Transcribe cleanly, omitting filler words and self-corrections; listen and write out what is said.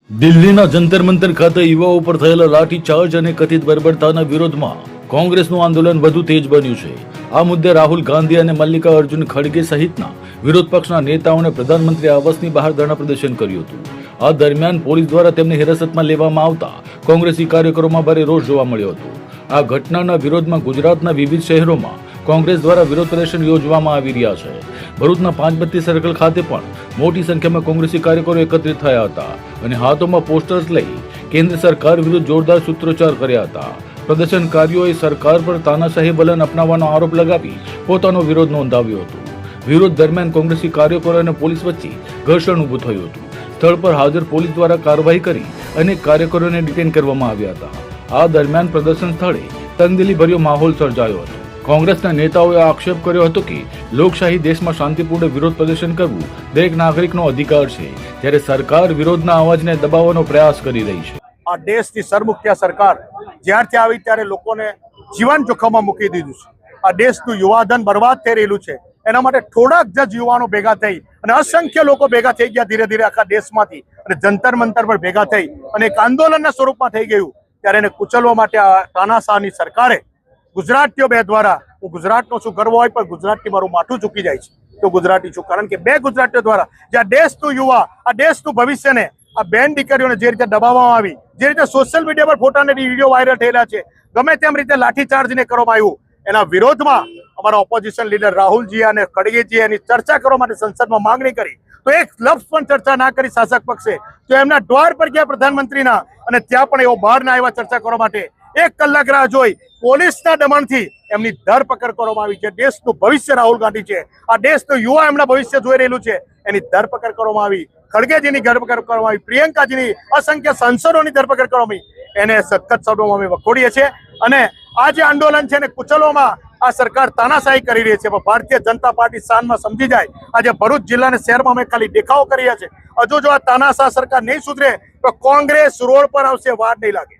દિલ્હીના જંતર મંતર ખાતે યુવાઓ પર થયેલા લાઠીચાર્જ અને કથિત બર્બરતાના વિરોધમાં કોંગ્રેસનું આંદોલન વધુ તેજ બન્યું છે। આ મુદ્દે રાહુલ ગાંધી અને મલ્લિકાર્જુન ખડગે સહિતના વિરોધ પક્ષના નેતાઓને પ્રધાનમંત્રી આવાસની બહાર ધરણા પ્રદર્શન કર્યું હતું। આ દરમિયાન પોલીસ દ્વારા તેમને હિરાસતમાં લેવામાં આવતા કોંગ્રેસી કાર્યકરોમાં ભારે રોષ જોવા મળ્યો હતો। આ ઘટનાના વિરોધમાં ગુજરાતના વિવિધ શહેરોમાં કોંગ્રેસ દ્વારા વિરોધ પ્રદર્શન યોજવામાં આવી રહ્યા છે। ભરૂચના 5 બત્તી સર્કલ ખાતે પણ મોટી સંખ્યામાં કોંગ્રેસી કાર્યકરો એકત્રિત થયા હતા અને હાથોમાં પોસ્ટર્સ લઈ કેન્દ્ર સરકાર વિરુદ્ધ જોરદાર સૂત્રોચ્ચાર કર્યા હતા। પ્રદર્શનકારીઓએ સરકાર પર તાનાશાહી વલણ અપનાવવાનો આરોપ લગાવી પોતાનો વિરોધ નોંધાવ્યો હતો। વિરોધ દરમિયાન કોંગ્રેસી કાર્યકરો અને પોલીસ વચ્ચે ઘર્ષણ ઊભું થયું હતું। સ્થળ પર હાજર પોલીસ દ્વારા કાર્યવાહી કરી અનેક કાર્યકરોને ડિટેન કરવામાં આવ્યા હતા। આ દરમિયાન પ્રદર્શન સ્થળે તંગદિલીભર્યો માહોલ સર્જાયો હતો। કોંગ્રેસના નેતાઓએ આક્ષેપ કર્યો હતો કે લોકશાહી દેશમાં શાંતિપૂર્ણ વિરોધ પ્રદર્શન કરવું દરેક નાગરિકનો અધિકાર છે, જ્યારે સરકાર વિરોધના અવાજને દબાવવાનો પ્રયાસ કરી રહી છે। આ દેશની સરમુખત્યા સરકાર જ્યારથી આવી ત્યારે લોકોને જીવન જોખમમાં મૂકી દીધું છે। આ દેશનું યુવાધન બરબાદ થઈ રહેલું છે। એના માટે થોડાક જ યુવાનો ભેગા થઈ અને અસંખ્ય લોકો ભેગા થઈ ગયા ધીરે ધીરે આખા દેશમાંથી અને જંતર મંતર પર ભેગા થઈ અને એક આંદોલનના સ્વરૂપમાં થઈ ગયું। ત્યારે એને કુચલવા માટે આ તાનાશાહની સરકારે ગુજરાતીઓ બે દ્વારા, હું ગુજરાતનો છું ગર્વ હોય પણ ગુજરાતથી મારું માથું ચૂકી જાય છે તો ગુજરાતી છું, કારણ કે બે ગુજરાતીઓ દ્વારા જે આ દેશનું યુવા, આ દેશનું ભવિષ્યને આ બેન દીકરીઓને જે રીતે દબાવવામાં આવી, જે રીતે સોશિયલ મીડિયા પર ફોટા અને વિડીયો વાયરલ થયેલા છે, ગમે તેમ રીતે લાઠીચાર્જને કરવામાં આવ્યું, એના વિરોધમાં અમારા ઓપોઝિશન લીડર રાહુલજી અને ખડગેજી એની ચર્ચા કરવા માટે સંસદમાં માંગણી કરી તો એક લફ્ઝ પણ ચર્ચા ના કરી શાસક પક્ષે, તો એમના દ્વાર પર ગયા પ્રધાનમંત્રીના અને ત્યાં પણ એવો બહાર ના આવ્યા ચર્ચા કરવા માટે। 1 કલાક રાહ જોઈ પોલીસના દમનથી એમની ધરપકડ કરવામાં આવી છે। દેશનું ભવિષ્ય રાહુલ ગાંધી છે, આ દેશનું યુવા એમના ભવિષ્ય જોઈ રહેલું છે, એની ધરપકડ કરવામાં આવી। ખડગેજીની ધરપકડ કરવામાં આવી, પ્રિયંકાજીની, અસંખ્ય સાંસદોની ધરપકડ કરવામાં આવી। એને સખત શબ્દોમાં અમે વખોડીએ છીએ અને આ જે આંદોલન છે એને કુચલવામાં આ સરકાર તાનાશાહી કરી રહી છે, પણ ભારતીય જનતા પાર્ટી શાનમાં સમજી જાય। આજે ભરૂચ જિલ્લા અને શહેરમાં અમે ખાલી દેખાવો કરી રહ્યા છે। હજુ જો આ તાનાશાહ સરકાર નહીં સુધરે તો કોંગ્રેસ રોડ પર આવશે, વાર નહીં લાગે।